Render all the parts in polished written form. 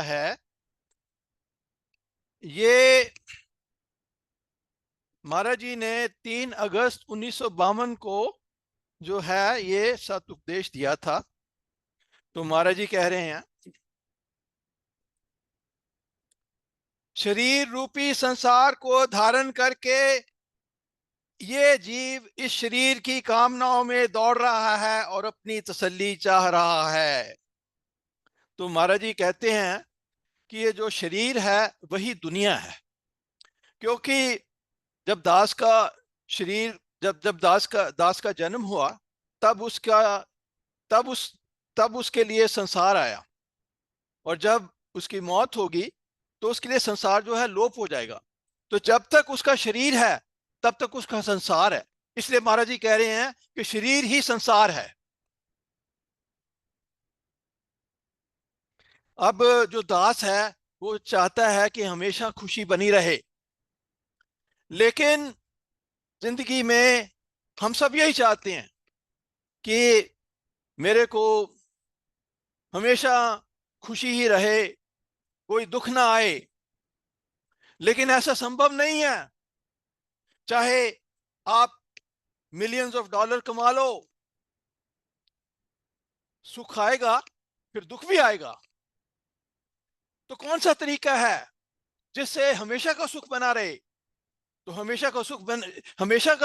है। ये महाराज जी ने 3 अगस्त 1952 को जो है ये सत उपदेश दिया था। तो महाराज जी कह रहे हैं, शरीर रूपी संसार को धारण करके ये जीव इस शरीर की कामनाओं में दौड़ रहा है और अपनी तसल्ली चाह रहा है। तो महाराज जी कहते हैं कि ये जो शरीर है वही दुनिया है। क्योंकि जब दास का शरीर जब जब दास का जन्म हुआ, तब उसका तब उस तब उसके लिए संसार आया। और जब उसकी मौत होगी तो उसके लिए संसार जो है लोप हो जाएगा। तो जब तक उसका शरीर है तब तक उसका संसार है। इसलिए महाराज जी कह रहे हैं कि शरीर ही संसार है। अब जो दास है वो चाहता है कि हमेशा खुशी बनी रहे, लेकिन जिंदगी में हम सब यही चाहते हैं कि मेरे को हमेशा खुशी ही रहे, कोई दुख ना आए। लेकिन ऐसा संभव नहीं है। चाहे आप मिलियंस ऑफ डॉलर कमा लो, सुख आएगा फिर दुख भी आएगा। तो कौन सा तरीका है जिससे हमेशा का सुख बना रहे? तो हमेशा का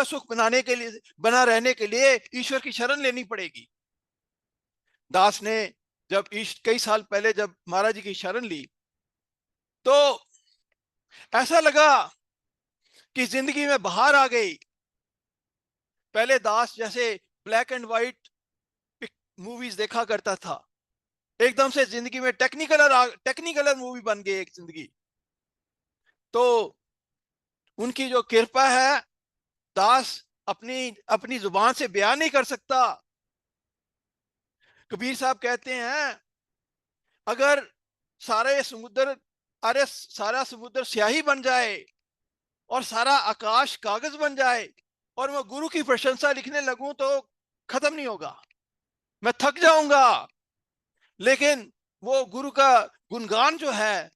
सुख बनाने के लिए, बना रहने के लिए ईश्वर की शरण लेनी पड़ेगी। दास ने जब कई साल पहले जब महाराज जी की शरण ली तो ऐसा लगा कि जिंदगी में बाहर आ गई। पहले दास जैसे ब्लैक एंड व्हाइट मूवीज देखा करता था, एकदम से जिंदगी में टेक्निकलर मूवी बन गई एक जिंदगी। तो उनकी जो कृपा है, दास अपनी अपनी जुबान से बयान नहीं कर सकता। कबीर साहब कहते हैं, अगर सारे समुद्र अरे सारा समुद्र स्याही बन जाए और सारा आकाश कागज बन जाए और मैं गुरु की प्रशंसा लिखने लगूं तो खत्म नहीं होगा, मैं थक जाऊंगा। लेकिन वो गुरु का गुणगान जो है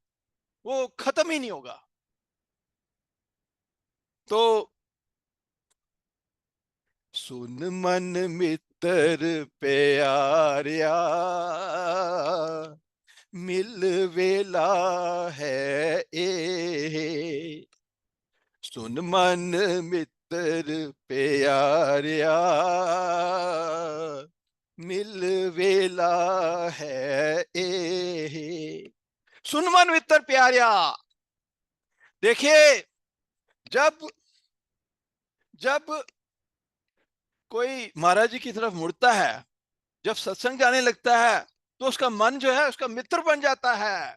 वो खत्म ही नहीं होगा। तो सुन मन मित्र प्यारिया, मिल वेला है ए। सुन मन मित्र प्यारिया, मिल वेला है ए। सुन मन मित्र प्यारिया। देखिए, जब जब कोई महाराज जी की तरफ मुड़ता है, जब सत्संग जाने लगता है, तो उसका मन जो है उसका मित्र बन जाता है।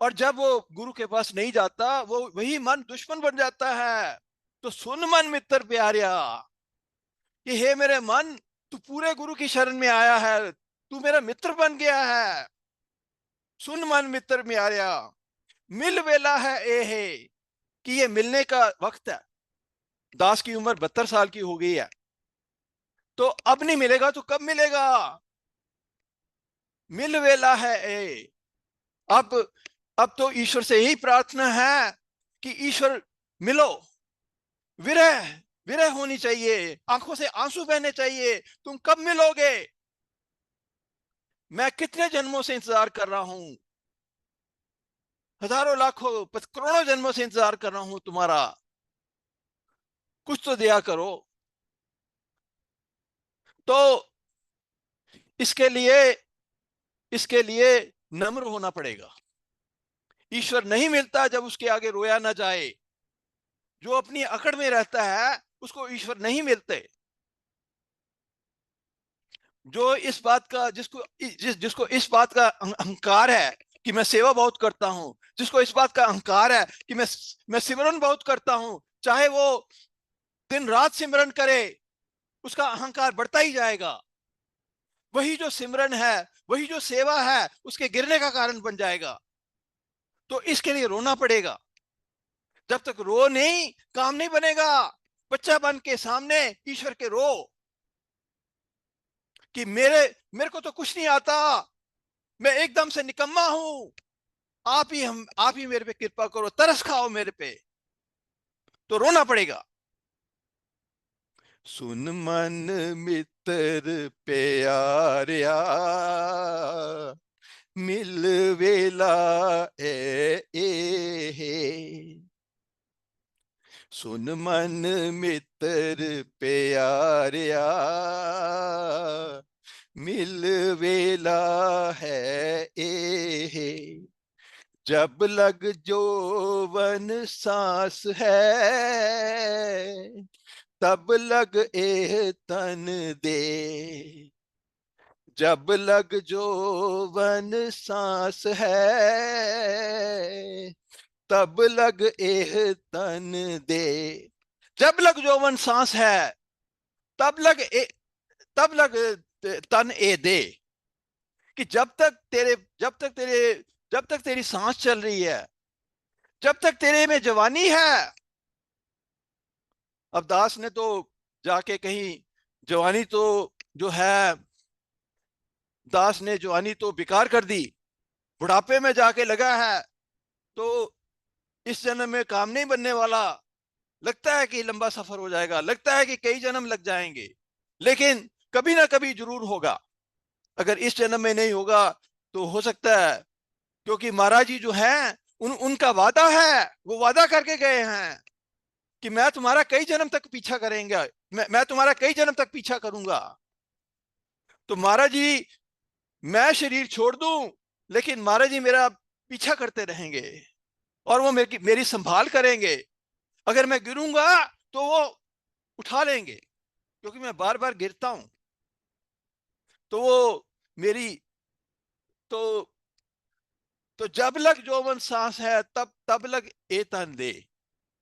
और जब वो गुरु के पास नहीं जाता, वो वही मन दुश्मन बन जाता है। तो सुन मन मित्र प्यारिया, कि हे मेरे मन, तू पूरे गुरु की शरण में आया है, तू मेरा मित्र बन गया है। सुन मन मित्र प्यारिया, मिल वेला है ए है, कि ये मिलने का वक्त है। दास की उम्र 72 साल की हो गई है, तो अब नहीं मिलेगा तो कब मिलेगा? मिल वेला है ए। अब अब तो ईश्वर से यही प्रार्थना है कि ईश्वर मिलो। विरह विरह होनी चाहिए, आंखों से आंसू बहने चाहिए। तुम कब मिलोगे? मैं कितने जन्मों से इंतजार कर रहा हूं, हजारों लाखों करोड़ों जन्मों से इंतजार कर रहा हूं तुम्हारा। कुछ तो दिया करो। तो इसके लिए इसके लिए नम्र होना पड़ेगा। ईश्वर नहीं मिलता जब उसके आगे रोया ना जाए। जो अपनी अकड़ में रहता है उसको ईश्वर नहीं मिलते। जो इस बात का जिसको इस बात का अहंकार है कि मैं सेवा बहुत करता हूं, जिसको इस बात का अहंकार है कि मैं सिमरन बहुत करता हूं, चाहे वो दिन रात सिमरन करे, उसका अहंकार बढ़ता ही जाएगा। वही जो सिमरन है, वही जो सेवा है, उसके गिरने का कारण बन जाएगा। तो इसके लिए रोना पड़ेगा। जब तक रो नहीं, काम नहीं बनेगा। बच्चा बन के सामने ईश्वर के रो कि मेरे मेरे को तो कुछ नहीं आता, मैं एकदम से निकम्मा हूं, आप ही मेरे पे कृपा करो, तरस खाओ मेरे पे, तो रोना पड़ेगा। सुन मन मित्र प्यारिया, मिल वेला ए, सुन मन मित्र प्यारिया, मिल वेला है ए, जब लग जोवन सांस है, तब लग ए तन दे, जब लग जोवन सांस है, तब लग एह तन दे। जब लग जोवन सांस है, तब लग तब लग तन ए दे, कि जब तक तेरी सांस चल रही है, जब तक तेरे में जवानी है। अब दास ने तो जाके कहीं जवानी तो जो है, दास ने जवानी तो बेकार कर दी, बुढ़ापे में जाके लगा है, तो इस जन्म में काम नहीं बनने वाला, लगता है कि लंबा सफर हो जाएगा, लगता है कि कई जन्म लग जाएंगे, लेकिन कभी ना कभी जरूर होगा। अगर इस जन्म में नहीं होगा तो हो सकता है, क्योंकि महाराज जी जो हैं, उनका वादा है, वो वादा करके गए हैं कि मैं तुम्हारा कई जन्म तक पीछा करेंगे, मैं तुम्हारा कई जन्म तक पीछा करूंगा। तो महाराज जी, मैं शरीर छोड़ दूं, लेकिन महाराज जी मेरा पीछा करते रहेंगे, और वो मेरी संभाल करेंगे। अगर मैं गिरूंगा तो वो उठा लेंगे, क्योंकि मैं बार बार गिरता हूं। तो वो मेरी तो तो जब लग जोवन सांस है, तब लग ए तन दे।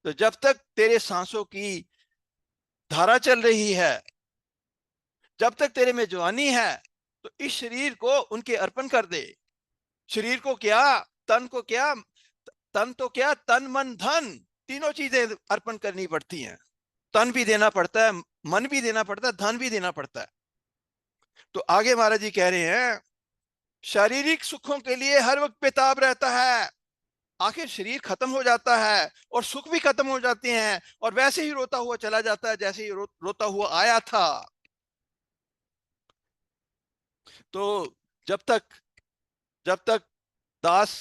तो जब तक तेरे सांसों की धारा चल रही है, जब तक तेरे में जवानी है, तो इस शरीर को उनके अर्पण कर दे। शरीर को क्या, तन को क्या, तन तो क्या, तन मन धन तीनों चीजें अर्पण करनी पड़ती हैं। तन भी देना पड़ता है, मन भी देना पड़ता है, धन भी देना पड़ता है। तो आगे महाराज जी कह रहे हैं, शारीरिक सुखों के लिए हर वक्त बेताब रहता है, आखिर शरीर खत्म हो जाता है और सुख भी खत्म हो जाते हैं, और वैसे ही रोता हुआ चला जाता है जैसे ही रोता हुआ आया था। तो जब तक जब तक दास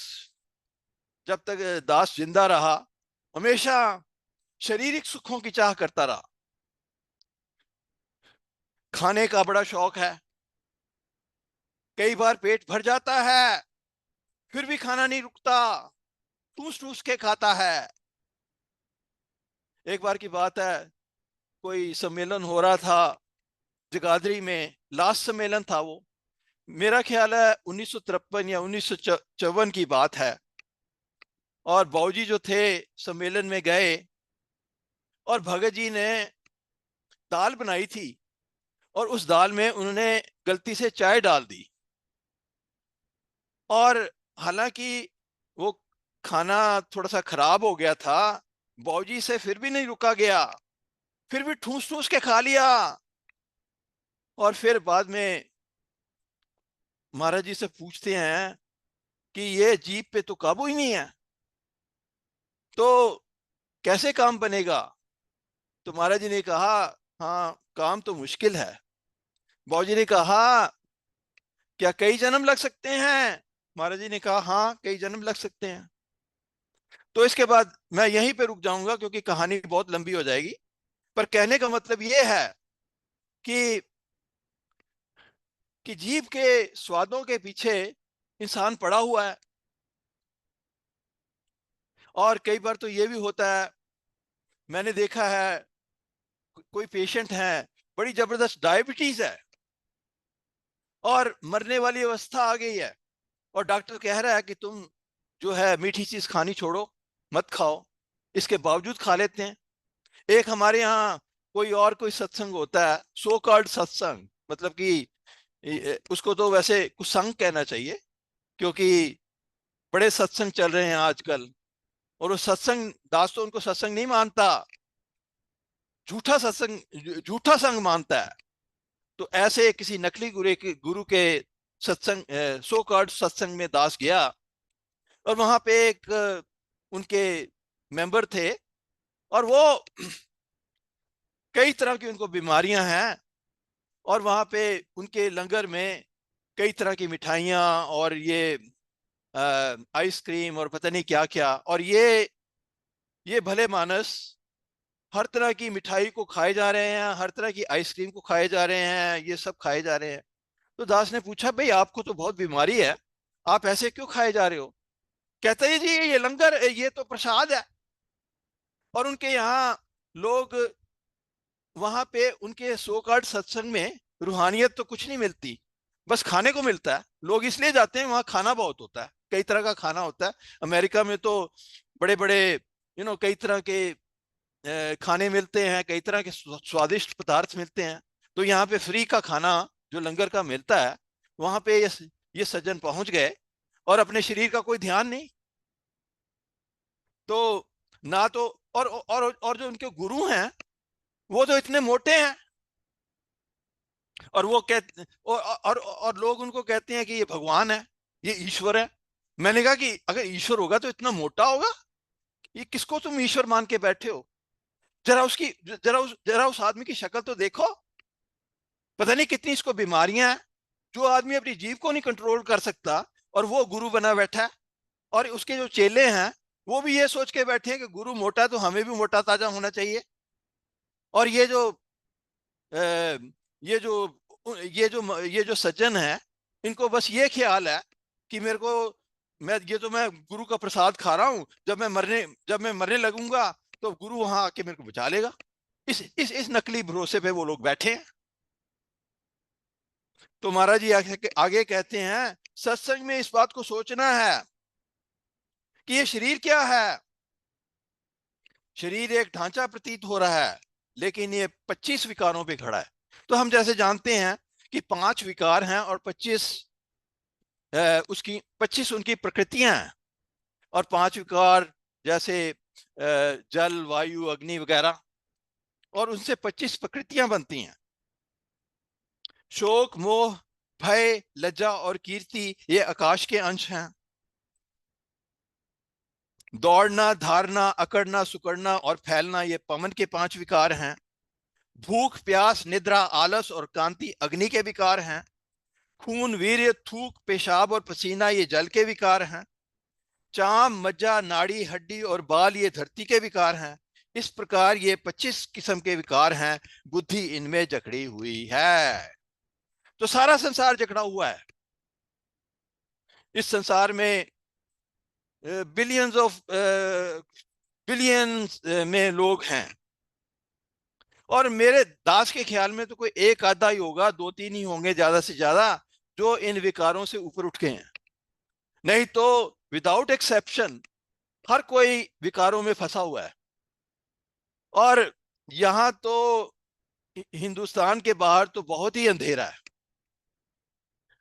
जब तक दास जिंदा रहा, हमेशा शारीरिक सुखों की चाह करता रहा। खाने का बड़ा शौक है, कई बार पेट भर जाता है, फिर भी खाना नहीं रुकता, ठूस ठूस के खाता है। एक बार की बात है, कोई सम्मेलन हो रहा था जगाधरी में, लास्ट सम्मेलन था वो, मेरा ख्याल है 1953 या 1954 की बात है। और बाबूजी जो थे सम्मेलन में गए, और भगत जी ने दाल बनाई थी, और उस दाल में उन्होंने गलती से चाय डाल दी, और हालांकि वो खाना थोड़ा सा खराब हो गया था, बाबूजी से फिर भी नहीं रुका गया, फिर भी ठूस ठूस के खा लिया। और फिर बाद में महाराज जी से पूछते हैं कि ये जीभ पे तो काबू ही नहीं है, तो कैसे काम बनेगा? तो महाराज जी ने कहा, हाँ काम तो मुश्किल है। बाबूजी ने कहा, क्या कई जन्म लग सकते हैं? महाराज जी ने कहा, हाँ कई जन्म लग सकते हैं। तो इसके बाद मैं यहीं पे रुक जाऊंगा, क्योंकि कहानी बहुत लंबी हो जाएगी। पर कहने का मतलब ये है कि जीभ के स्वादों के पीछे इंसान पड़ा हुआ है। और कई बार तो ये भी होता है, मैंने देखा है, कोई पेशेंट है, बड़ी जबरदस्त डायबिटीज है, और मरने वाली अवस्था आ गई है, और डॉक्टर कह रहा है कि तुम जो है मीठी चीज खानी छोड़ो, मत खाओ। इसके बावजूद खा लेते हैं। एक हमारे यहाँ कोई सत्संग होता है, सो कॉल्ड सत्संग, मतलब कि उसको तो वैसे कुसंग कहना चाहिए, क्योंकि बड़े सत्संग चल रहे हैं आजकल, और वो सत्संग दास तो उनको सत्संग नहीं मानता, झूठा संग मानता है। तो ऐसे किसी नकली गुरु के सत्संग, सो कॉल्ड सत्संग में दास गया, और वहां पे एक उनके मेंबर थे, और वो कई तरह की उनको बीमारियां हैं, और वहां पे उनके लंगर में कई तरह की मिठाइयाँ और ये आइसक्रीम और पता नहीं क्या क्या, और ये भले मानस हर तरह की मिठाई को खाए जा रहे हैं, हर तरह की आइसक्रीम को खाए जा रहे हैं, ये सब खाए जा रहे हैं। तो दास ने पूछा, भाई आपको तो बहुत बीमारी है, आप ऐसे क्यों खाए जा रहे हो? कहता है, जी ये लंगर, ये तो प्रसाद है, और उनके यहाँ लोग, वहां पे उनके सो कॉल्ड सत्संग में रूहानियत तो कुछ नहीं मिलती, बस खाने को मिलता है। लोग इसलिए जाते हैं, वहां खाना बहुत होता है, कई तरह का खाना होता है। अमेरिका में तो बड़े बड़े कई तरह के खाने मिलते हैं, कई तरह के स्वादिष्ट पदार्थ मिलते हैं। तो यहाँ पे फ्री का खाना जो लंगर का मिलता है, वहां पे ये सज्जन पहुंच गए, और अपने शरीर का कोई ध्यान नहीं। तो ना तो, और जो उनके गुरु हैं वो तो इतने मोटे हैं, और वो कहते, और लोग उनको कहते हैं कि ये भगवान है, ये ईश्वर है। मैंने कहा कि अगर ईश्वर होगा तो इतना मोटा होगा? ये किसको तुम ईश्वर मान के बैठे हो? जरा उस आदमी की शक्ल तो देखो, पता नहीं कितनी इसको बीमारियां हैं। जो आदमी अपनी जीव को नहीं कंट्रोल कर सकता, और वो गुरु बना बैठा है, और उसके जो चेले हैं वो भी ये सोच के बैठे हैं कि गुरु मोटा है तो हमें भी मोटा ताजा होना चाहिए। और अ, ये जो ये जो सज्जन है, इनको बस ये ख्याल है कि मेरे को, मैं गुरु का प्रसाद खा रहा हूं, जब मैं मरने लगूंगा तो गुरु वहां आके मेरे को बचा लेगा। इस नकली भरोसे पे वो लोग बैठे हैं। तो महाराज जी आगे कहते हैं, सत्संग में इस बात को सोचना है कि ये शरीर क्या है। शरीर एक ढांचा प्रतीत हो रहा है, लेकिन ये 25 विकारों पे खड़ा है। तो हम जैसे जानते हैं कि 5 विकार हैं, और 25 उनकी प्रकृतियां हैं। और 5 विकार जैसे जल, वायु, अग्नि वगैरह, और उनसे 25 प्रकृतियां बनती हैं। शोक, मोह, भय, लज्जा और कीर्ति ये आकाश के अंश हैं। दौड़ना, धारना, अकड़ना, सुकड़ना और फैलना ये पवन के 5 विकार हैं। भूख, प्यास, निद्रा, आलस और कांति अग्नि के विकार हैं। खून, वीर्य, थूक, पेशाब और पसीना ये जल के विकार हैं। चाम, मज्जा, नाड़ी, हड्डी और बाल ये धरती के विकार हैं। इस प्रकार ये 25 किस्म के विकार हैं, बुद्धि इनमें जकड़ी हुई है। तो सारा संसार जकड़ा हुआ है। इस संसार में बिलियंस में लोग हैं, और मेरे दास के ख्याल में तो कोई एक आधा ही होगा, 2-3 ही होंगे ज्यादा से ज्यादा, जो इन विकारों से ऊपर उठ गए हैं। नहीं तो विदाउट एक्सेप्शन हर कोई विकारों में फंसा हुआ है। और यहाँ तो हिंदुस्तान के बाहर तो बहुत ही अंधेरा है।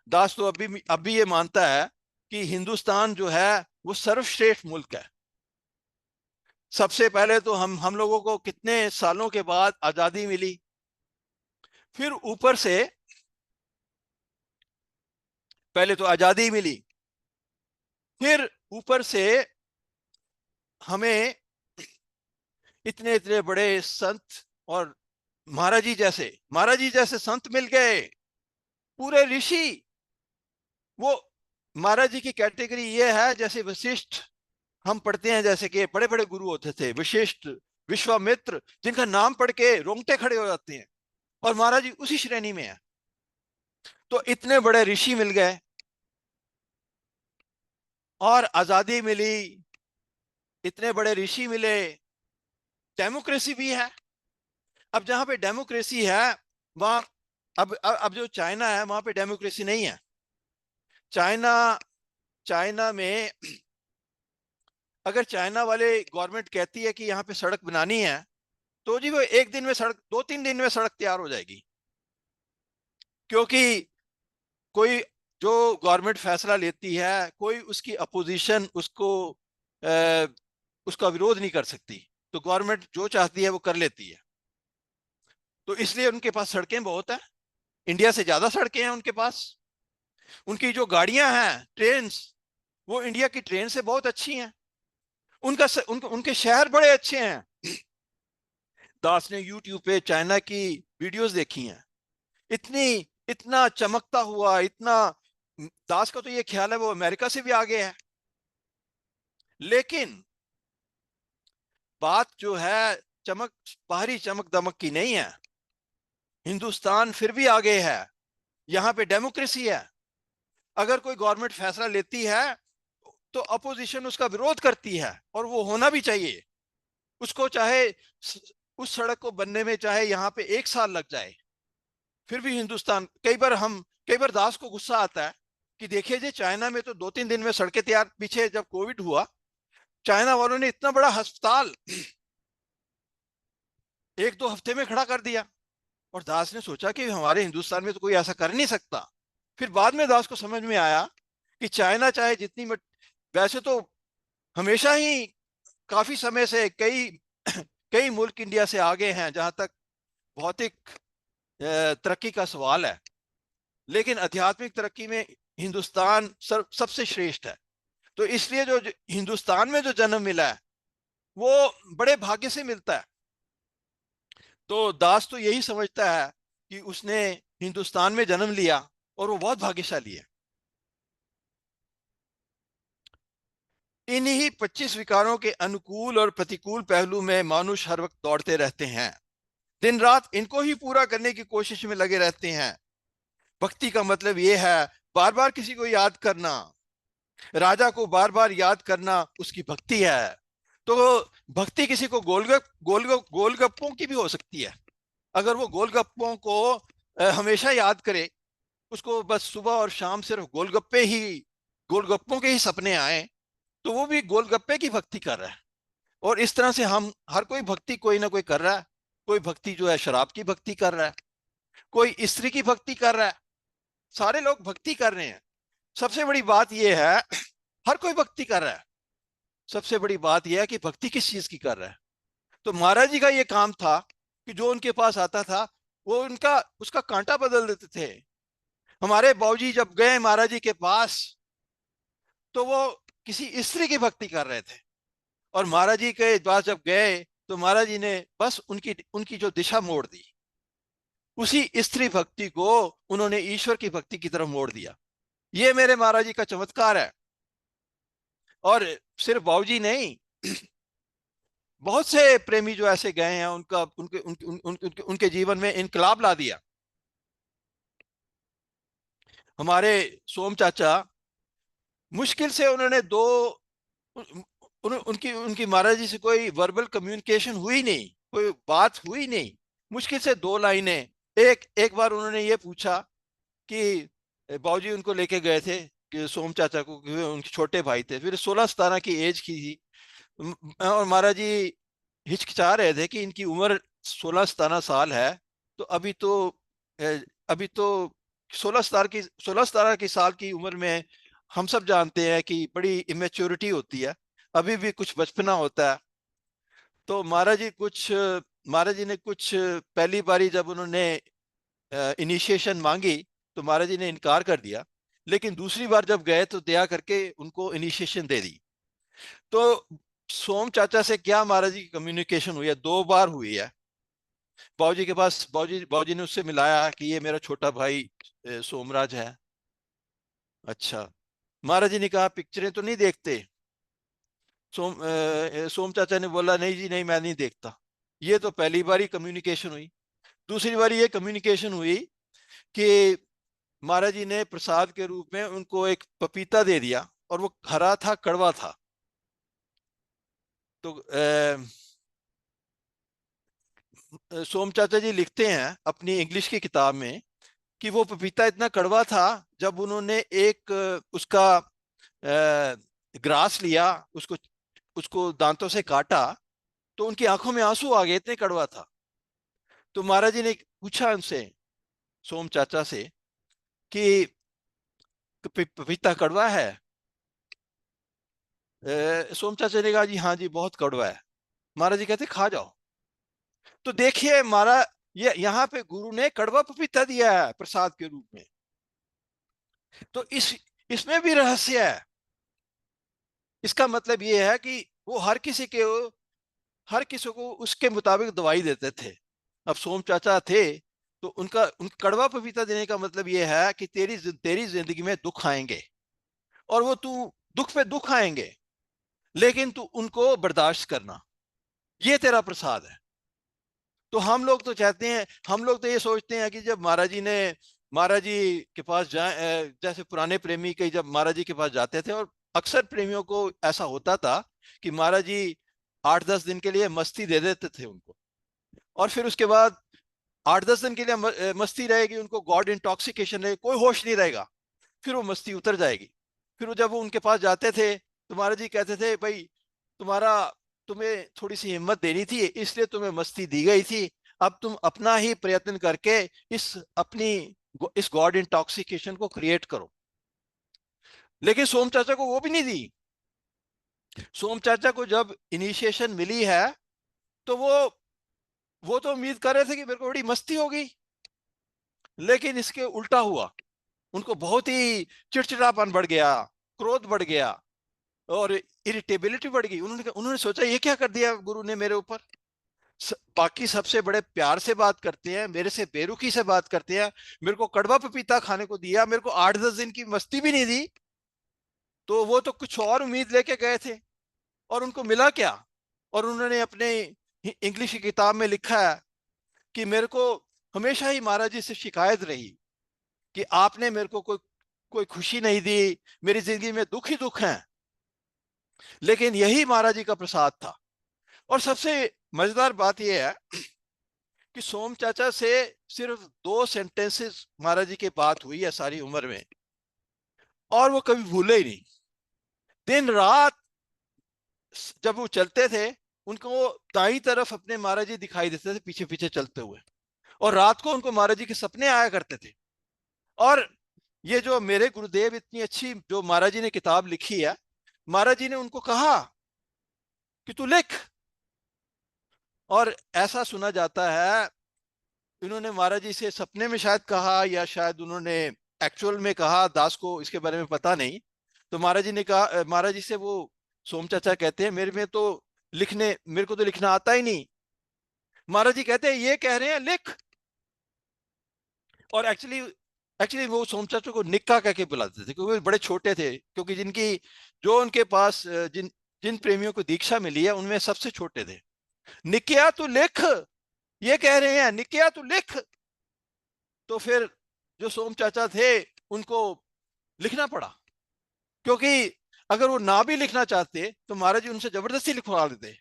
दास तो अभी ये मानता है कि हिंदुस्तान जो है वो सर्वश्रेष्ठ मुल्क है। सबसे पहले तो हम लोगों को कितने सालों के बाद आजादी मिली, फिर ऊपर से पहले तो आजादी मिली, फिर ऊपर से हमें इतने इतने बड़े संत, और महाराज जी जैसे संत मिल गए, पूरे ऋषि। वो महाराज जी की कैटेगरी ये है जैसे वशिष्ठ, हम पढ़ते हैं जैसे कि बड़े बड़े गुरु होते थे, वशिष्ठ, विश्वामित्र, जिनका नाम पढ़ के रोंगटे खड़े हो जाते हैं, और महाराज जी उसी श्रेणी में है। तो इतने बड़े ऋषि मिल गए, और आजादी मिली, इतने बड़े ऋषि मिले, डेमोक्रेसी भी है। अब जहां पे डेमोक्रेसी है वहां, अब जो चाइना है वहां पे डेमोक्रेसी नहीं है। चाइना चाइना में अगर चाइना वाले गवर्नमेंट कहती है कि यहाँ पे सड़क बनानी है, तो जी वो एक दिन में सड़क, 2-3 दिन में सड़क तैयार हो जाएगी। क्योंकि कोई जो गवर्नमेंट फैसला लेती है, कोई उसकी अपोजिशन अ, उसका विरोध नहीं कर सकती। तो गवर्नमेंट जो चाहती है वो कर लेती है। तो इसलिए उनके पास सड़कें बहुत है, इंडिया से ज्यादा सड़कें हैं उनके पास। उनकी जो गाड़ियां हैं, ट्रेन, वो इंडिया की ट्रेन से बहुत अच्छी हैं। उनके शहर बड़े अच्छे हैं। दास ने यूट्यूब पे चाइना की वीडियोस देखी हैं, इतनी इतना चमकता हुआ, इतना। दास का तो ये ख्याल है वो अमेरिका से भी आगे है। लेकिन बात जो है चमक, बाहरी चमक दमक की नहीं है। हिंदुस्तान फिर भी आगे है। यहां पे डेमोक्रेसी है। अगर कोई गवर्नमेंट फैसला लेती है तो अपोजिशन उसका विरोध करती है, और वो होना भी चाहिए। उसको चाहे उस सड़क को बनने में चाहे यहां पे 1 साल लग जाए, फिर भी हिंदुस्तान। कई बार दास को गुस्सा आता है कि देखिए जी, चाइना में तो 2-3 दिन में सड़कें तैयार। पीछे जब कोविड हुआ, चाइना वालों ने इतना बड़ा अस्पताल 1-2 हफ्ते में खड़ा कर दिया। और दास ने सोचा कि हमारे हिंदुस्तान में तो कोई ऐसा कर नहीं सकता। फिर बाद में दास को समझ में आया कि चाइना चाहे वैसे तो हमेशा ही काफी समय से कई कई मुल्क इंडिया से आगे हैं जहां तक भौतिक तरक्की का सवाल है। लेकिन आध्यात्मिक तरक्की में हिंदुस्तान सबसे श्रेष्ठ है। तो इसलिए जो हिंदुस्तान में जो जन्म मिला है, वो बड़े भाग्य से मिलता है। तो दास तो यही समझता है कि उसने हिंदुस्तान में जन्म लिया और वो बहुत भाग्यशाली है। इन्हीं 25 विकारों के अनुकूल और प्रतिकूल पहलू में मनुष्य हर वक्त दौड़ते रहते हैं। दिन रात इनको ही पूरा करने की कोशिश में लगे रहते हैं। भक्ति का मतलब यह है बार बार किसी को याद करना। राजा को बार बार याद करना उसकी भक्ति है। तो भक्ति किसी को गोलगप्पों की भी हो सकती है। अगर वो गोलगप्पों को हमेशा याद करे, उसको बस सुबह और शाम सिर्फ गोलगप्पों के ही सपने आए, तो वो भी गोलगप्पे की भक्ति कर रहा है। और इस तरह से हम हर कोई भक्ति कोई ना कोई कर रहा है। कोई भक्ति जो है शराब की भक्ति कर रहा है, कोई स्त्री की भक्ति कर रहा है। सारे लोग भक्ति कर रहे हैं। सबसे बड़ी बात यह है, हर कोई भक्ति कर रहा है। सबसे बड़ी बात यह है कि भक्ति किस चीज की कर रहा है। तो महाराज जी का यह काम था कि जो उनके पास आता था, वो उनका उसका कांटा बदल देते थे। हमारे बाबूजी जब गए महाराज जी के पास, तो वो किसी स्त्री की भक्ति कर रहे थे। और महाराज जी के पास जब गए, तो महाराज जी ने बस उनकी उनकी जो दिशा मोड़ दी, उसी स्त्री भक्ति को उन्होंने ईश्वर की भक्ति की तरफ मोड़ दिया। ये मेरे महाराज जी का चमत्कार है। और सिर्फ बाबूजी नहीं, बहुत से प्रेमी जो ऐसे गए हैं, उनका उनके उनके उन, उन, उनके, उनके जीवन में इनकलाब ला दिया। हमारे सोम चाचा, मुश्किल से उन्होंने उनकी उनकी महाराज जी से कोई वर्बल कम्युनिकेशन हुई नहीं, कोई बात हुई नहीं। मुश्किल से 2 लाइनें। एक एक बार उन्होंने ये पूछा कि बाबूजी उनको लेके गए थे कि सोम चाचा को, कि उनके छोटे भाई थे, फिर 16-17 की एज की थी। और महाराज जी हिचकिचा रहे थे कि इनकी उम्र 16-17 साल है। तो अभी तो 16-17 की साल की उम्र में हम सब जानते हैं कि बड़ी इमेच्योरिटी होती है। अभी भी कुछ बचपना होता है। तो महाराज जी ने कुछ पहली बारी जब उन्होंने इनिशिएशन मांगी, तो महाराज जी ने इनकार कर दिया। लेकिन दूसरी बार जब गए तो दया करके उनको इनिशिएशन दे दी। तो सोम चाचा से क्या महाराज जी की कम्युनिकेशन हुई है? 2 बार हुई है। बाबूजी के पास, बाबूजी ने उससे मिलाया कि ये मेरा छोटा भाई सोमराज है। अच्छा। महाराज जी ने कहा पिक्चरें तो नहीं देखते? सोम चाचा ने बोला नहीं जी नहीं, मैं नहीं देखता। ये तो पहली बार ही कम्युनिकेशन हुई। दूसरी बार ये कम्युनिकेशन हुई कि महाराज जी ने प्रसाद के रूप में उनको एक पपीता दे दिया, और वो हरा था, कड़वा था। तो सोम चाचा जी लिखते हैं अपनी इंग्लिश की किताब में कि वो पपीता इतना कड़वा था, जब उन्होंने एक उसका ग्रास लिया, उसको उसको दांतों से काटा, तो उनकी आंखों में आंसू आ गए, इतने कड़वा था। तो महाराज जी ने पूछा उनसे, सोम चाचा से, कि पपीता कड़वा है? सोम चाचा ने कहा जी हाँ जी बहुत कड़वा है। महाराज जी कहते खा जाओ। तो देखिए महाराज, ये यहाँ पे गुरु ने कड़वा पपीता दिया है प्रसाद के रूप में। तो इसमें भी रहस्य है। इसका मतलब ये है कि वो हर किसी को उसके मुताबिक दवाई देते थे। अब सोम चाचा थे तो उन कड़वा पपीता देने का मतलब ये है कि तेरी जिंदगी में दुख आएंगे, और वो तू दुख पे दुख आएंगे, लेकिन तू उनको बर्दाश्त करना, ये तेरा प्रसाद है। तो हम लोग तो चाहते हैं, हम लोग तो ये सोचते हैं कि जब महाराज जी के पास जाए, जैसे पुराने प्रेमी के जब महाराज जी के पास जाते थे, और अक्सर प्रेमियों को ऐसा होता था कि महाराज जी 8-10 दिन के लिए मस्ती दे देते थे उनको, और फिर उसके बाद 8-10 दिन के लिए मस्ती रहेगी, उनको गॉड इंटॉक्सिकेशन रहेगी, कोई होश नहीं रहेगा, फिर वो मस्ती उतर जाएगी। फिर वो जब वो उनके पास जाते थे तो महाराज जी कहते थे, भाई तुम्हारा तुम्हें थोड़ी सी हिम्मत देनी थी, इसलिए तुम्हें मस्ती दी गई थी, अब तुम अपना ही प्रयत्न करके इस अपनी इस गॉड इंटॉक्सिकेशन को क्रिएट करो। लेकिन सोम चाचा को वो भी नहीं दी। सोम चाचा को जब इनिशिएशन मिली है तो वो तो उम्मीद कर रहे थे कि मेरे को बड़ी मस्ती होगी, लेकिन इसके उल्टा हुआ। उनको बहुत ही चिड़चिड़ापन बढ़ गया, क्रोध बढ़ गया, और इरिटेबिलिटी बढ़ गई। उन्होंने उन्होंने सोचा ये क्या कर दिया गुरु ने मेरे ऊपर। बाकी सबसे बड़े प्यार से बात करते हैं, मेरे से बेरुखी से बात करते हैं, मेरे को कड़वा पपीता खाने को दिया, मेरे को 8-10 दिन की मस्ती भी नहीं दी, तो वो तो कुछ और उम्मीद लेके गए थे, और उनको मिला क्या। और उन्होंने अपने इंग्लिश की किताब में लिखा है कि मेरे को हमेशा ही महाराज जी से शिकायत रही कि आपने मेरे को कोई कोई खुशी नहीं दी, मेरी जिंदगी में दुख ही दुख है, लेकिन यही महाराज जी का प्रसाद था। और सबसे मजेदार बात यह है कि सोम चाचा से सिर्फ 2 सेंटेंसेस महाराज जी की बात हुई है सारी उम्र में, और वो कभी भूले ही नहीं। दिन रात जब वो चलते थे, उनको दाई तरफ अपने महाराज जी दिखाई देते थे पीछे पीछे चलते हुए, और रात को उनको महाराज जी के सपने आया करते थे। और ये जो मेरे गुरुदेव इतनी अच्छी जो महाराज जी ने किताब लिखी है, महाराज जी ने उनको कहा कि तू लिख। और ऐसा सुना जाता है, इन्होंने महाराज जी से सपने में शायद कहा, या शायद उन्होंने एक्चुअल में कहा, दास को इसके बारे में पता नहीं। तो महाराज जी ने कहा, महाराज जी से वो सोम चाचा कहते हैं, मेरे को तो लिखना आता ही नहीं। महाराज जी कहते हैं ये कह रहे हैं लिख। और एक्चुअली एक्चुअली वो सोम चाचा को निक्का कह के बुलाते थे, क्योंकि वो बड़े छोटे थे, क्योंकि जो उनके पास जिन जिन प्रेमियों को दीक्षा मिली है उनमें सबसे छोटे थे। निकिया तू लिख, ये कह रहे हैं निकिया तू लिख। तो फिर जो सोम चाचा थे उनको लिखना पड़ा, क्योंकि अगर वो ना भी लिखना चाहते तो महाराज जी उनसे जबरदस्ती लिखवा देते।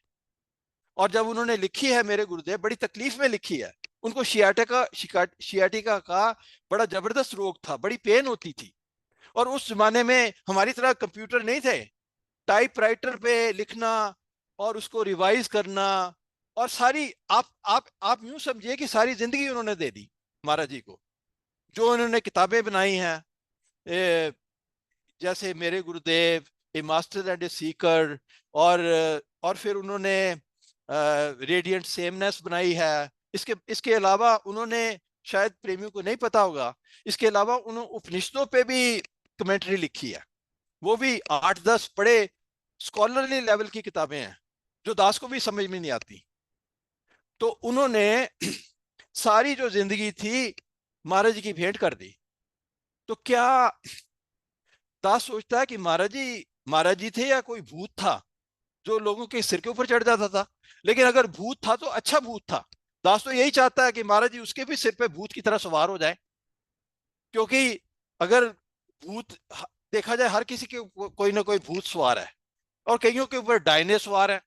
और जब उन्होंने लिखी है मेरे गुरुदेव, बड़ी तकलीफ में लिखी है। उनको शियाटिका का बड़ा जबरदस्त रोग था, बड़ी पेन होती थी, और उस जमाने में हमारी तरह कंप्यूटर नहीं थे, टाइपराइटर पे लिखना और उसको रिवाइज करना, और सारी आप यूं समझिए कि सारी जिंदगी उन्होंने दे दी महाराज जी को। जो उन्होंने किताबें बनाई हैं, जैसे मेरे गुरुदेव, ए मास्टर एंड ए सीकर, और और फिर उन्होंने रेडियंट सेमनेस बनाई है। इसके इसके अलावा उन्होंने, शायद प्रेमियों को नहीं पता होगा, इसके अलावा उन्होंने उपनिषदों पे भी कमेंट्री लिखी है। वो भी 8-10 बड़े स्कॉलरली लेवल की किताबें हैं, जो दास को भी समझ में नहीं आती। तो उन्होंने सारी जो जिंदगी थी महाराज जी की भेंट कर दी। तो क्या दास सोचता है कि महाराज जी थे या कोई भूत था जो लोगों के सिर के ऊपर चढ़ जाता था? लेकिन अगर भूत था तो अच्छा भूत था। दास तो यही चाहता है कि महाराज जी उसके भी सिर पे भूत की तरह सवार हो जाए, क्योंकि अगर भूत देखा जाए, हर किसी के कोई ना कोई भूत सवार है, और कईयों के ऊपर डायने सवार है,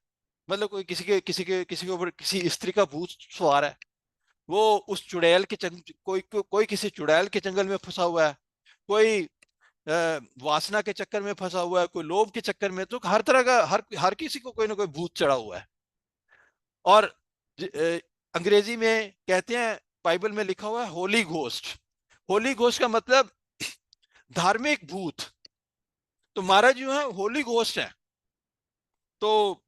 मतलब कोई किसी के ऊपर किसी स्त्री का भूत सवार है। वो उस चुड़ैल के कोई किसी चुड़ैल के जंगल में फंसा हुआ है, कोई वासना के चक्कर में फंसा हुआ है, कोई लोभ के चक्कर में। तो हर तरह का हर किसी को कोई ना कोई भूत चढ़ा हुआ है। और अंग्रेजी में कहते हैं, बाइबल में लिखा हुआ है होली घोस्ट। होली घोस्ट का मतलब धार्मिक भूत। तो महाराज जो है होली घोस्ट है। तो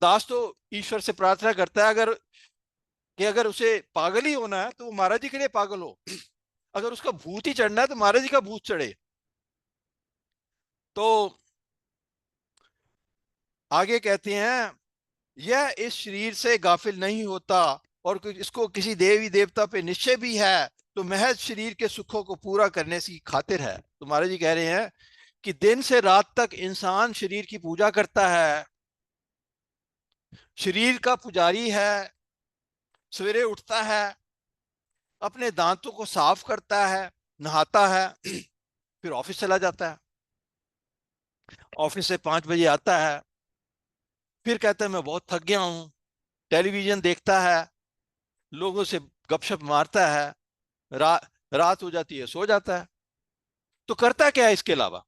दास तो ईश्वर से प्रार्थना करता है, अगर उसे पागल ही होना है तो वो महाराज जी के लिए पागल हो। अगर उसका भूत ही चढ़ना है तो महाराज जी का भूत चढ़े। तो आगे कहते हैं, यह इस शरीर से गाफिल नहीं होता और इसको किसी देवी देवता पे निश्चय भी है, तो महज शरीर के सुखों को पूरा करने की खातिर है। तो महाराज जी कह रहे हैं कि दिन से रात तक इंसान शरीर की पूजा करता है, शरीर का पुजारी है, सवेरे उठता है, अपने दांतों को साफ करता है, नहाता है, फिर ऑफिस चला जाता है, ऑफिस से 5 बजे आता है, फिर कहता है मैं बहुत थक गया हूं, टेलीविजन देखता है, लोगों से गपशप मारता है, रा, रात हो जाती है, सो जाता है। तो करता क्या है इसके अलावा?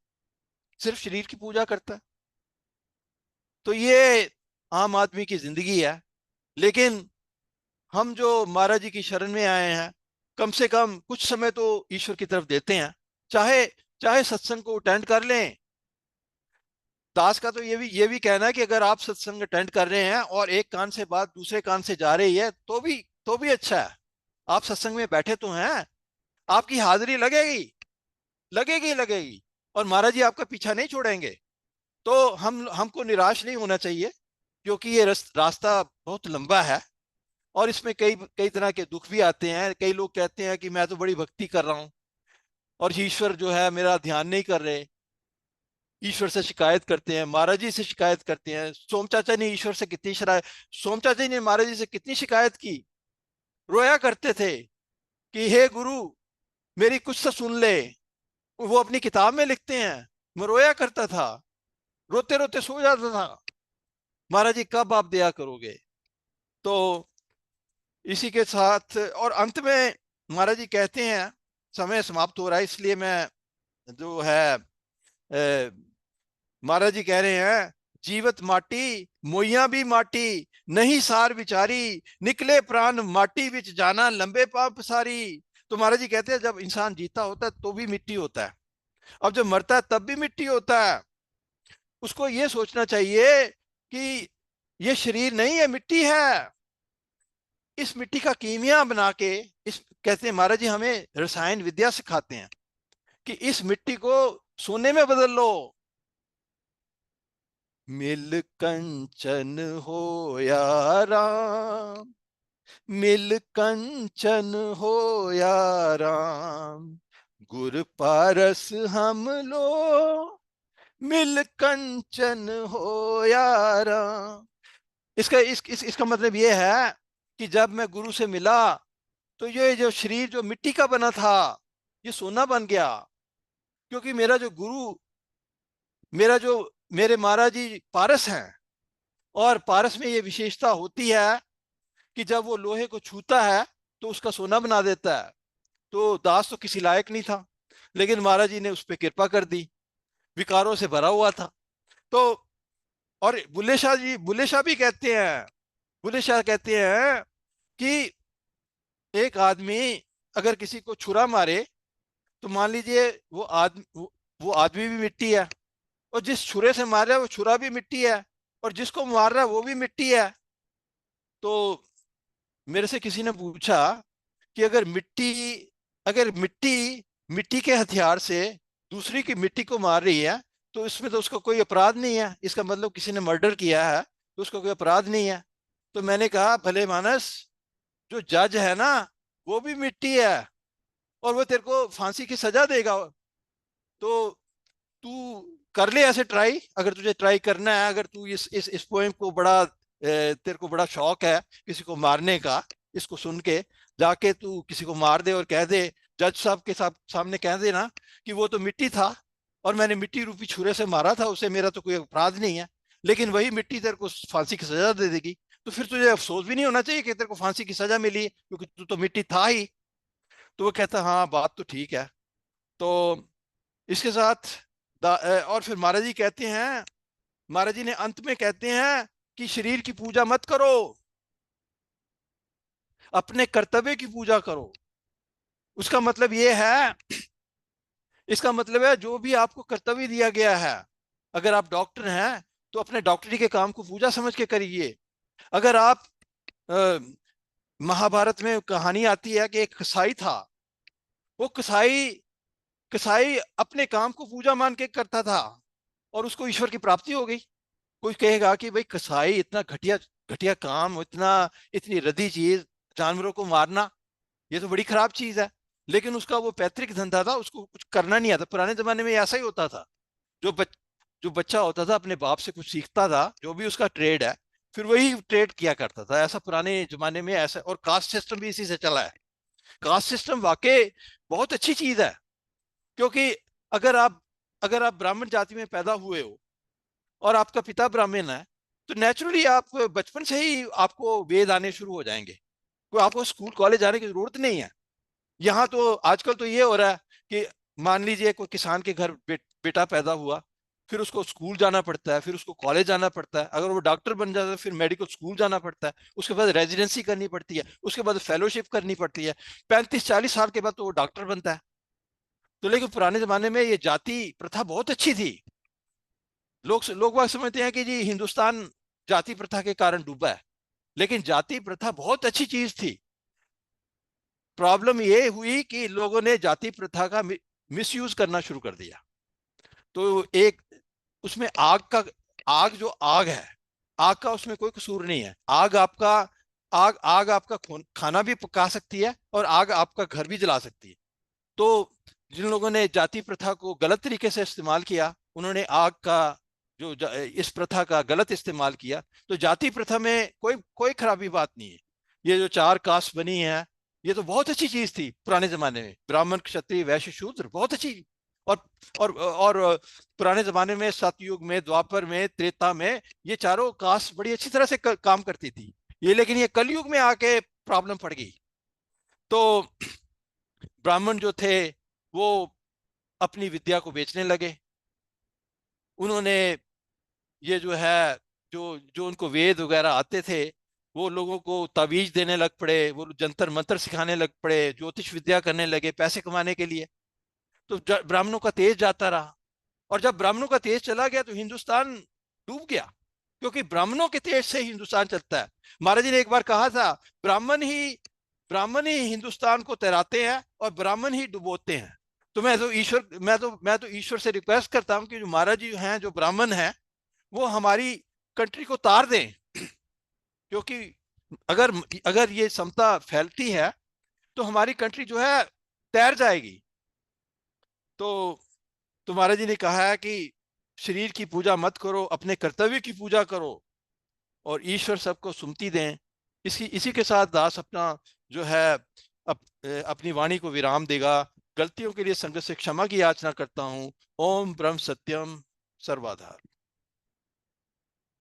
सिर्फ शरीर की पूजा करता है। तो ये आम आदमी की जिंदगी है। लेकिन हम जो महाराज जी की शरण में आए हैं, कम से कम कुछ समय तो ईश्वर की तरफ देते हैं। चाहे चाहे सत्संग को अटेंड कर लें। दास का तो ये भी कहना है कि अगर आप सत्संग अटेंड कर रहे हैं और एक कान से बात दूसरे कान से जा रही है तो भी अच्छा है। आप सत्संग में बैठे तो हैं, आपकी हाजिरी लगेगी, लगेगी लगेगी, और महाराज जी आपका पीछा नहीं छोड़ेंगे। तो हमको निराश नहीं होना चाहिए, क्योंकि ये रास्ता बहुत लंबा है और इसमें कई कई तरह के दुख भी आते हैं। कई लोग कहते हैं कि मैं तो बड़ी भक्ति कर रहा हूं और ईश्वर जो है मेरा ध्यान नहीं कर रहे। ईश्वर से शिकायत करते हैं, महाराज जी से शिकायत करते हैं। सोम चाचा ने ईश्वर से कितनी शराय सोम चाचा जी ने महाराज जी से कितनी शिकायत की, रोया करते थे कि हे गुरु, मेरी कुछ तो सुन ले। वो अपनी किताब में लिखते हैं, मैं रोया करता था, रोते रोते सो जाता था, महाराज जी कब आप दया करोगे। तो इसी के साथ और अंत में महाराज जी कहते हैं, समय समाप्त हो रहा है इसलिए मैं जो है महाराज जी कह रहे हैं, जीवत माटी मोइया भी माटी, नहीं सार विचारी, निकले प्राण माटी विच जाना लंबे पाप सारी। तो महाराज जी कहते हैं जब इंसान जीता होता है तो भी मिट्टी होता है, अब जब मरता है तब भी मिट्टी होता है। उसको ये सोचना चाहिए कि ये शरीर नहीं है, मिट्टी है। इस मिट्टी का कीमिया बना के, इस कहते हैं महाराज जी हमें रसायन विद्या सिखाते हैं कि इस मिट्टी को सोने में बदल लो। मिल कंचन हो या राम, मिल कंचन हो या राम, गुर पारस हम लो, मिल कंचन हो या राम। इसका मतलब ये है कि जब मैं गुरु से मिला तो ये जो शरीर जो मिट्टी का बना था, ये सोना बन गया। क्योंकि मेरे महाराज जी पारस हैं, और पारस में ये विशेषता होती है कि जब वो लोहे को छूता है तो उसका सोना बना देता है। तो दास तो किसी लायक नहीं था, लेकिन महाराज जी ने उस पर कृपा कर दी, विकारों से भरा हुआ था। तो और बुल्ले शाह भी कहते हैं, बुल्ले शाह कहते हैं कि एक आदमी अगर किसी को छुरा मारे तो मान लीजिए वो आदमी भी मिट्टी है, और जिस छुरे से मार रहा है वो छुरा भी मिट्टी है, और जिसको मार रहा है वो भी मिट्टी है। तो मेरे से किसी ने पूछा कि अगर मिट्टी मिट्टी के हथियार से दूसरी की मिट्टी को मार रही है तो इसमें तो उसका कोई अपराध नहीं है, इसका मतलब किसी ने मर्डर किया है तो उसका कोई अपराध नहीं है। तो मैंने कहा भले मानस, जो जज है ना वो भी मिट्टी है, और वो तेरे को फांसी की सजा देगा। तो तू कर ले ऐसे ट्राई, अगर तुझे ट्राई करना है, अगर तू इस पोएम को तेरे को बड़ा शौक है किसी को मारने का, इसको सुन के जाके तू किसी को मार दे और कह दे, जज साहब के सामने कह देना कि वो तो मिट्टी था और मैंने मिट्टी रूपी छुरे से मारा था उसे, मेरा तो कोई अपराध नहीं है। लेकिन वही मिट्टी तेरे को फांसी की सजा दे देगी, तो फिर तुझे अफसोस भी नहीं होना चाहिए कि तेरे को फांसी की सजा मिली, क्योंकि तू तो मिट्टी था ही। तो वो कहता हाँ बात तो ठीक है। तो इसके साथ और फिर महाराज जी कहते हैं, महाराज जी ने अंत में कहते हैं कि शरीर की पूजा मत करो, अपने कर्तव्य की पूजा करो। उसका मतलब ये है, इसका मतलब है जो भी आपको कर्तव्य दिया गया है, अगर आप डॉक्टर हैं तो अपने डॉक्टरी के काम को पूजा समझ के करिए। अगर आप अ, महाभारत में कहानी आती है कि एक कसाई था, वो कसाई कसाई अपने काम को पूजा मान के करता था और उसको ईश्वर की प्राप्ति हो गई। कोई कहेगा कि भाई कसाई इतना घटिया घटिया काम, इतना इतनी रद्दी चीज, जानवरों को मारना, ये तो बड़ी खराब चीज है। लेकिन उसका वो पैतृक धंधा था, उसको कुछ करना नहीं आता। पुराने जमाने में ऐसा ही होता था। जो जो बच्चा होता था अपने बाप से कुछ सीखता था, जो भी उसका ट्रेड है, फिर वही ट्रेड किया करता था। ऐसा पुराने जमाने में ऐसा, और कास्ट सिस्टम भी इसी से चला है। कास्ट सिस्टम वाकई बहुत अच्छी चीज है, क्योंकि अगर आप अगर आप ब्राह्मण जाति में पैदा हुए हो और आपका पिता ब्राह्मण है, तो नेचुरली आप बचपन से ही आपको वेद आने शुरू हो जाएंगे। कोई आपको स्कूल कॉलेज जाने की जरूरत नहीं है। यहाँ तो आजकल तो ये हो रहा है कि मान लीजिए कोई किसान के घर बेटा पैदा हुआ, फिर उसको स्कूल जाना पड़ता है, फिर उसको कॉलेज जाना पड़ता है, अगर वो डॉक्टर बन जाता है फिर मेडिकल स्कूल जाना पड़ता है, उसके बाद रेजिडेंसी करनी पड़ती है, उसके बाद फेलोशिप करनी पड़ती है। 35-40 साल के बाद तो वो डॉक्टर बनता है। तो लेकिन पुराने जमाने में ये जाति प्रथा बहुत अच्छी थी। लोग बात समझते हैं कि जी हिंदुस्तान जाति प्रथा के कारण डूबा है, लेकिन जाति प्रथा बहुत अच्छी चीज थी। प्रॉब्लम ये हुई कि लोगों ने जाति प्रथा का मिसयूज करना शुरू कर दिया। तो एक उसमें आग जो आग है, आग का उसमें कोई कसूर नहीं है। आग आपका खाना भी पका सकती है और आग आपका घर भी जला सकती है। तो जिन लोगों ने जाति प्रथा को गलत तरीके से इस्तेमाल किया, उन्होंने आग का इस प्रथा का गलत इस्तेमाल किया। तो जाति प्रथा में कोई कोई खराबी बात नहीं है। ये जो 4 कास्ट बनी है, ये तो बहुत अच्छी चीज थी पुराने जमाने में। ब्राह्मण, क्षत्रिय, वैश्य, शूद्र, बहुत अच्छी। और और पुराने जमाने में सतयुग में, द्वापर में, त्रेता में ये चारों कास्ट बड़ी अच्छी तरह से काम करती थी। ये लेकिन ये कलयुग में आके प्रॉब्लम पड़ गई। तो ब्राह्मण जो थे वो अपनी विद्या को बेचने लगे। उन्होंने ये जो है, जो जो उनको वेद वगैरह आते थे, वो लोगों को तावीज देने लग पड़े, वो जंतर मंत्र सिखाने लग पड़े, ज्योतिष विद्या करने लगे पैसे कमाने के लिए। तो ब्राह्मणों का तेज जाता रहा। और जब ब्राह्मणों का तेज चला गया तो हिंदुस्तान डूब गया, क्योंकि ब्राह्मणों के तेज से हिंदुस्तान चलता है। महाराज जी ने एक बार कहा था, ब्राह्मण ही हिंदुस्तान को तैराते हैं और ब्राह्मण ही डुबोते हैं। तो मैं तो ईश्वर से रिक्वेस्ट करता हूं कि जो महाराज जी हैं, जो ब्राह्मण हैं, वो हमारी कंट्री को तार दें। क्योंकि अगर अगर ये समता फैलती है तो हमारी कंट्री जो है तैर जाएगी। तो तुम्हारा जी ने कहा है कि शरीर की पूजा मत करो, अपने कर्तव्य की पूजा करो और ईश्वर सबको सुमति दें। इसी के साथ दास अपना जो है अपनी वाणी को विराम देगा। गलतियों के लिए संगत से क्षमा की याचना करता हूँ। ओम ब्रह्म सत्यम सर्वाधार।